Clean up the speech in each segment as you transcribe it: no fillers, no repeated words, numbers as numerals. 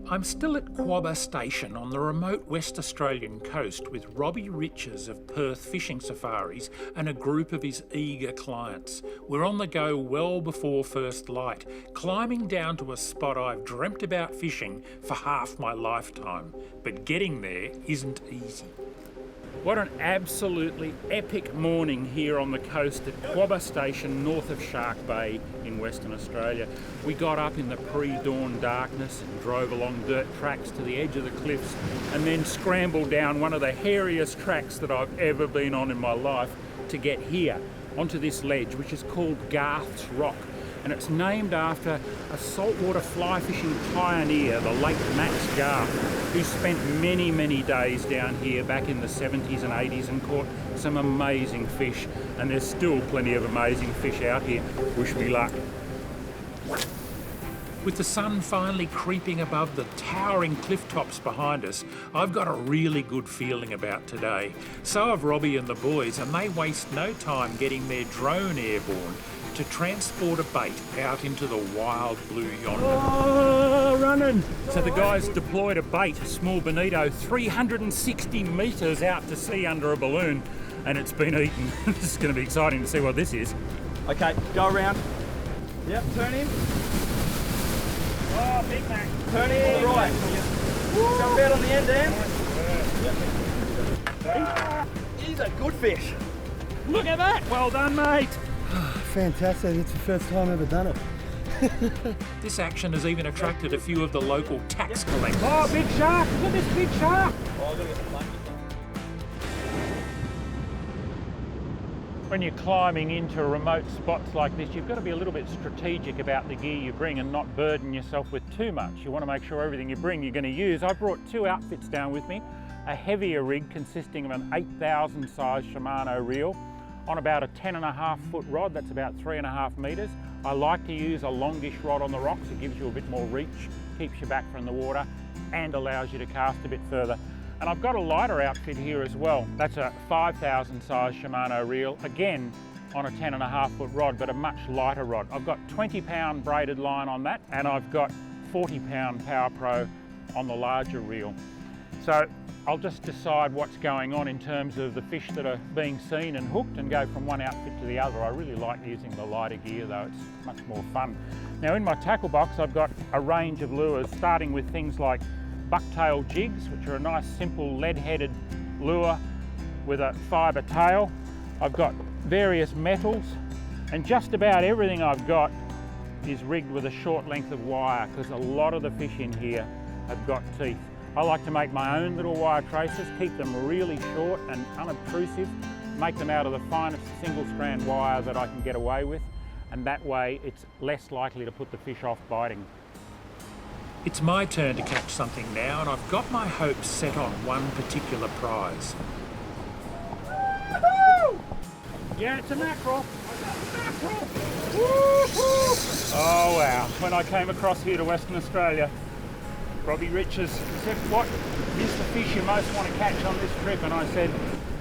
I'm still at Quobba Station on the remote West Australian coast with Robbie Riches of Perth Fishing Safaris and a group of his eager clients. We're on the go well before first light, climbing down to a spot I've dreamt about fishing for half my lifetime. But getting there isn't easy. What an absolutely epic morning here on the coast at Quobba Station north of Shark Bay in Western Australia. We got up in the pre-dawn darkness and drove along dirt tracks to the edge of the cliffs and then scrambled down one of the hairiest tracks that I've ever been on in my life to get here onto this ledge, which is called Garth's Rock. And it's named after a saltwater fly fishing pioneer, the late Garth, who spent many, many days down here back in the 70s and 80s and caught some amazing fish. And there's still plenty of amazing fish out here. Wish me luck. With the sun finally creeping above the towering cliff tops behind us, I've got a really good feeling about today. So have Robbie and the boys, and they waste no time getting their drone airborne to transport a bait out into the wild blue yonder. Oh, running! So the guys deployed a bait, a small bonito, 360 metres out to sea under a balloon, and it's been eaten. This is going to be exciting to see what this is. Okay, go around. Yep, turn in. Oh, Big Mac. Turn in to the right. Jump out on the end, Dan. He's a good fish. Look at that! Well done, mate. Fantastic, it's the first time I've ever done it. This action has even attracted a few of the local tax collectors. Oh, big shark! Look at this big shark! When you're climbing into remote spots like this, you've got to be a little bit strategic about the gear you bring and not burden yourself with too much. You want to make sure everything you bring you're going to use. I brought two outfits down with me, a heavier rig consisting of an 8,000 size Shimano reel on about a 10.5 foot rod, that's about 3.5 metres. I like to use a longish rod on the rocks. It gives you a bit more reach, keeps you back from the water and allows you to cast a bit further. And I've got a lighter outfit here as well. That's a 5,000 size Shimano reel, again on a 10.5 foot rod, but a much lighter rod. I've got 20-pound braided line on that, and I've got 40-pound Power Pro on the larger reel. So I'll just decide what's going on in terms of the fish that are being seen and hooked and go from one outfit to the other. I really like using the lighter gear though, it's much more fun. Now in my tackle box I've got a range of lures, starting with things like bucktail jigs, which are a nice simple lead-headed lure with a fibre tail. I've got various metals, and just about everything I've got is rigged with a short length of wire because a lot of the fish in here have got teeth. I like to make my own little wire traces, keep them really short and unobtrusive, make them out of the finest single strand wire that I can get away with, and that way it's less likely to put the fish off biting. It's my turn to catch something now, and I've got my hopes set on one particular prize. Yeah, it's a mackerel. Oh wow, when I came across here to Western Australia, Robbie Riches said, what is the fish you most want to catch on this trip? And I said,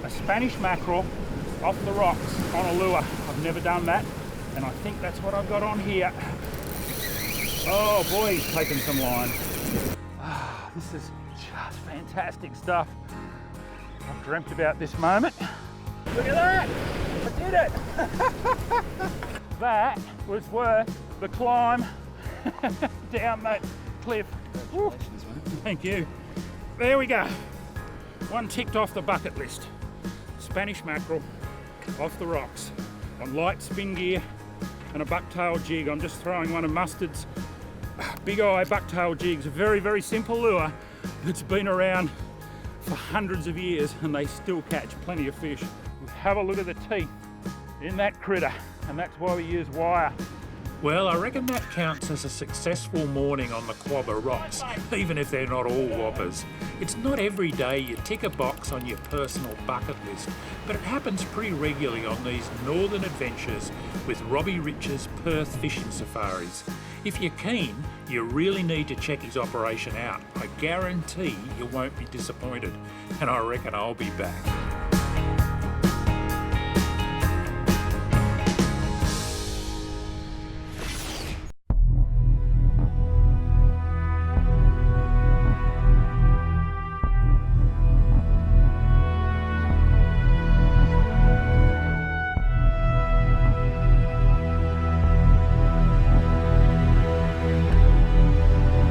a Spanish mackerel off the rocks on a lure. I've never done that, and I think that's what I've got on here. Oh boy, he's taken some line. Ah, this is just fantastic stuff. I've dreamt about this moment. Look at that! I did it! That was worth the climb down that cliff. Congratulations, mate. Thank you. There we go. One ticked off the bucket list. Spanish mackerel off the rocks on light spin gear and a bucktail jig. I'm just throwing one of Mustard's Big Eye bucktail jigs. A very, very simple lure that's been around for hundreds of years and they still catch plenty of fish. Have a look at the teeth in that critter, and that's why we use wire. Well, I reckon that counts as a successful morning on the Quobba Rocks, even if they're not all whoppers. It's not every day you tick a box on your personal bucket list, but it happens pretty regularly on these northern adventures with Robbie Riches' Perth Fishing Safaris. If you're keen, you really need to check his operation out. I guarantee you won't be disappointed, and I reckon I'll be back.